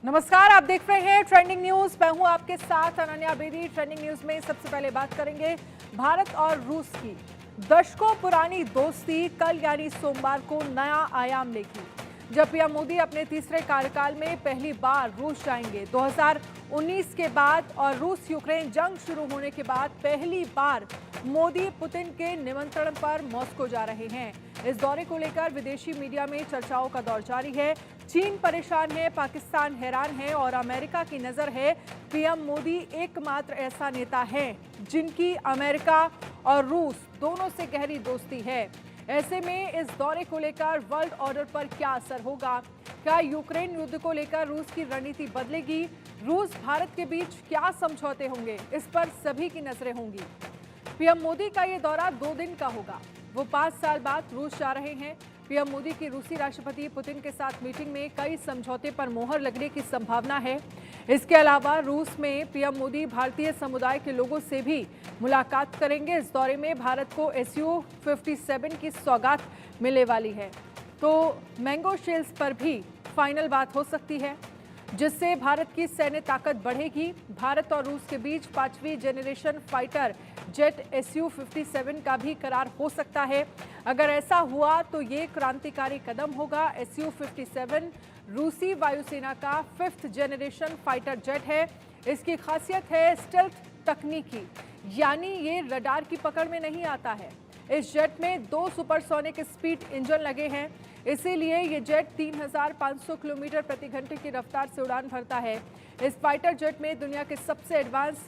नमस्कार, आप देख रहे हैं ट्रेंडिंग न्यूज। मैं हूं आपके साथ अनन्या बेदी। ट्रेंडिंग न्यूज में सबसे पहले बात करेंगे भारत और रूस की। दशकों पुरानी दोस्ती कल यानी सोमवार को नया आयाम लेगी, जब पीएम मोदी अपने तीसरे कार्यकाल में पहली बार रूस जाएंगे। 2019 के बाद और रूस यूक्रेन जंग शुरू होने के बाद पहली बार मोदी पुतिन के निमंत्रण पर मॉस्को जा रहे हैं। इस दौरे को लेकर विदेशी मीडिया में चर्चाओं का दौर जारी है। चीन परेशान है, पाकिस्तान हैरान है और अमेरिका की नजर है। पीएम मोदी एकमात्र ऐसा नेता है जिनकी अमेरिका और रूस दोनों से गहरी दोस्ती है। ऐसे में इस दौरे को लेकर वर्ल्ड ऑर्डर पर क्या असर होगा? क्या यूक्रेन युद्ध को लेकर रूस की रणनीति बदलेगी? रूस भारत के बीच क्या समझौते होंगे? इस पर सभी की नजरें होंगी। पीएम मोदी का ये दौरा 2 दिन का होगा। वो 5 साल बाद रूस जा रहे हैं। पीएम मोदी की रूसी राष्ट्रपति पुतिन के साथ मीटिंग में कई समझौते पर मोहर लगने की संभावना है। इसके अलावा रूस में पीएम मोदी भारतीय समुदाय के लोगों से भी मुलाकात करेंगे। इस दौरे में भारत को SU-57 की सौगात मिलने वाली है, तो मैंगो शेल्स पर भी फाइनल बात हो सकती है, जिससे भारत की सैन्य ताकत बढ़ेगी। भारत और रूस के बीच 5वीं जनरेशन फाइटर जेट SU-57 का भी करार हो सकता है। अगर ऐसा हुआ तो ये क्रांतिकारी कदम होगा। SU-57 रूसी वायुसेना का 5th जनरेशन फाइटर जेट है। इसकी खासियत है स्टेल्थ तकनीकी, यानी ये रडार की पकड़ में नहीं आता है। इस जेट में 2 सुपरसोनिक स्पीड इंजन लगे हैं, इसीलिए ये जेट 3500 किलोमीटर प्रति घंटे की रफ्तार से उड़ान भरता है। इस फाइटर जेट में दुनिया के सबसे एडवांस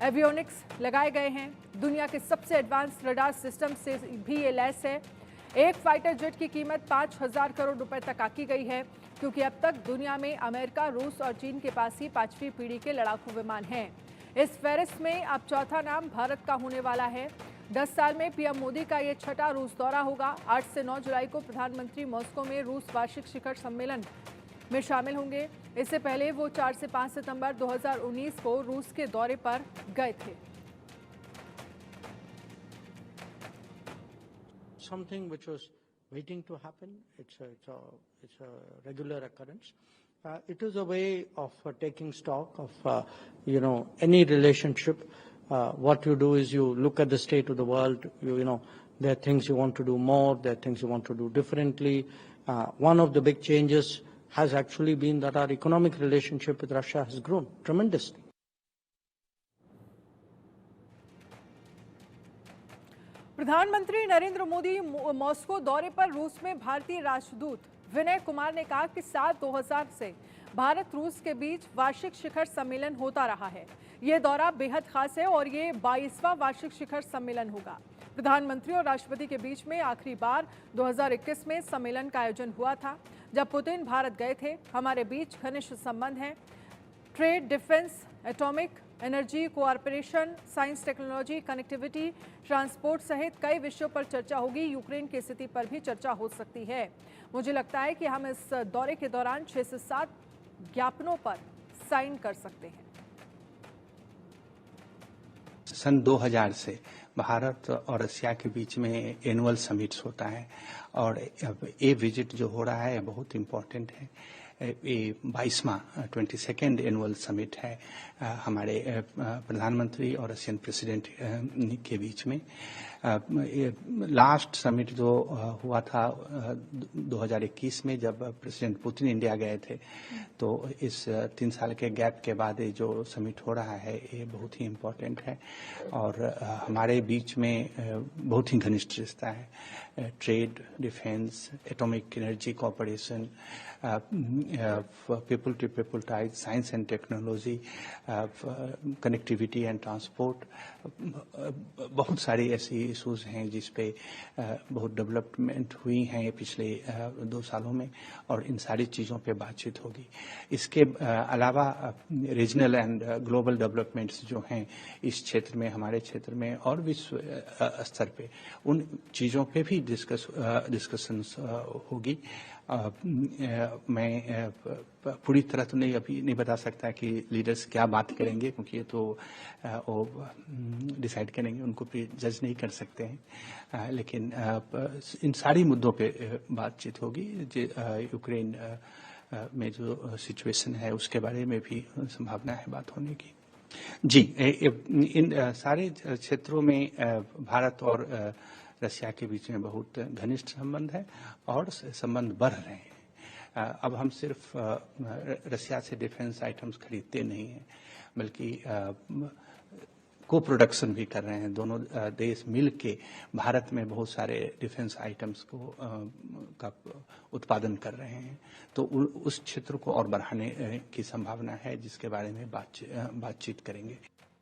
एवियोनिक्स लगाए गए हैं। दुनिया के सबसे एडवांस रडार सिस्टम से भी ये लैस है। एक फाइटर जेट की कीमत 5000 करोड़ रुपए तक आकी गई है, क्योंकि अब तक दुनिया में अमेरिका, रूस और चीन के पास ही 5वीं पीढ़ी के लड़ाकू विमान हैं। इस फहरिस्त में अब चौथा नाम भारत का होने वाला है। 10 साल में पीएम मोदी का ये छठा रूस दौरा होगा। 8 से 9 जुलाई को प्रधानमंत्री मॉस्को में रूस वार्षिक शिखर सम्मेलन में शामिल होंगे। इससे पहले वो 4 से 5 सितंबर 2019 को रूस के दौरे पर गए थे। Something which was waiting to happen. It's a regular occurrence. It is a way of taking stock of any relationship. What you do is you look at the state of the world. There are things you want to do more. There are things you want to do differently. One of the big changes has actually been that our economic relationship with Russia has grown tremendously. प्रधानमंत्री Narendra Modi Moscow दौरे पर रूस में भारतीय राजदूत विनय कुमार ने कहा कि साल 2000 से भारत रूस के बीच वार्षिक शिखर सम्मेलन होता रहा है। ये दौरा बेहद खास है और ये 22वां वार्षिक शिखर सम्मेलन होगा। प्रधानमंत्री और राष्ट्रपति के बीच में आखिरी बार 2021 में सम्मेलन का आयोजन हुआ था, जब पुतिन भारत गए थे। हमारे बीच घनिष्ठ संबंध हैं। Trade, defence, atomic energy, cooperation, science, technology, connectivity, transport सहित कई विषयों पर चर्चा होगी। यूक्रेन की स्थिति पर भी चर्चा हो सकती है। मुझे लगता है कि हम इस दौरे के दौरान 6 से 7 ज्ञापनों पर साइन कर सकते हैं। सन 2000 से भारत और रशिया के बीच में एनुअल समिट्स होता है और ये विजिट जो हो रहा है बहुत इम्पोर्टेंट है। ये 22वां 22nd एनुअल समिट है हमारे प्रधानमंत्री और रशियन प्रेसिडेंट के बीच में। लास्ट समिट जो हुआ था 2021 में, जब प्रेसिडेंट पुतिन इंडिया गए थे, तो इस 3 साल के गैप के बाद ये जो समिट हो रहा है ये बहुत ही इम्पोर्टेंट है और हमारे बीच में बहुत ही घनिष्ठ रिश्ता है। Trade, defence, atomic energy cooperation, people to people ties, science and technology, connectivity and transport, बहुत सारी ऐसी इशूज हैं जिस पे बहुत डेवलपमेंट हुई हैं पिछले 2 सालों में और इन सारी चीज़ों पे बातचीत होगी। इसके अलावा रीजनल एंड ग्लोबल डेवलपमेंट्स जो हैं इस क्षेत्र में, हमारे क्षेत्र में और विश्व स्तर पे, उन चीज़ों पे भी डिस्कशंस होगी। मैं पूरी तरह तो अभी नहीं बता सकता कि लीडर्स क्या बात करेंगे, क्योंकि ये तो वो डिसाइड करेंगे, उनको भी जज नहीं कर सकते हैं। लेकिन इन सारी मुद्दों पे बातचीत होगी। यूक्रेन में जो सिचुएशन है उसके बारे में भी संभावना है बात होने की। जी, इन सारे क्षेत्रों में भारत और रशिया के बीच में बहुत घनिष्ठ संबंध है और संबंध बढ़ रहे हैं। अब हम सिर्फ रशिया से डिफेंस आइटम्स खरीदते नहीं हैं, बल्कि को प्रोडक्शन भी कर रहे हैं। दोनों देश मिल के भारत में बहुत सारे डिफेंस आइटम्स का उत्पादन कर रहे हैं, तो उस क्षेत्र को और बढ़ाने की संभावना है, जिसके बारे में बातचीत करेंगे।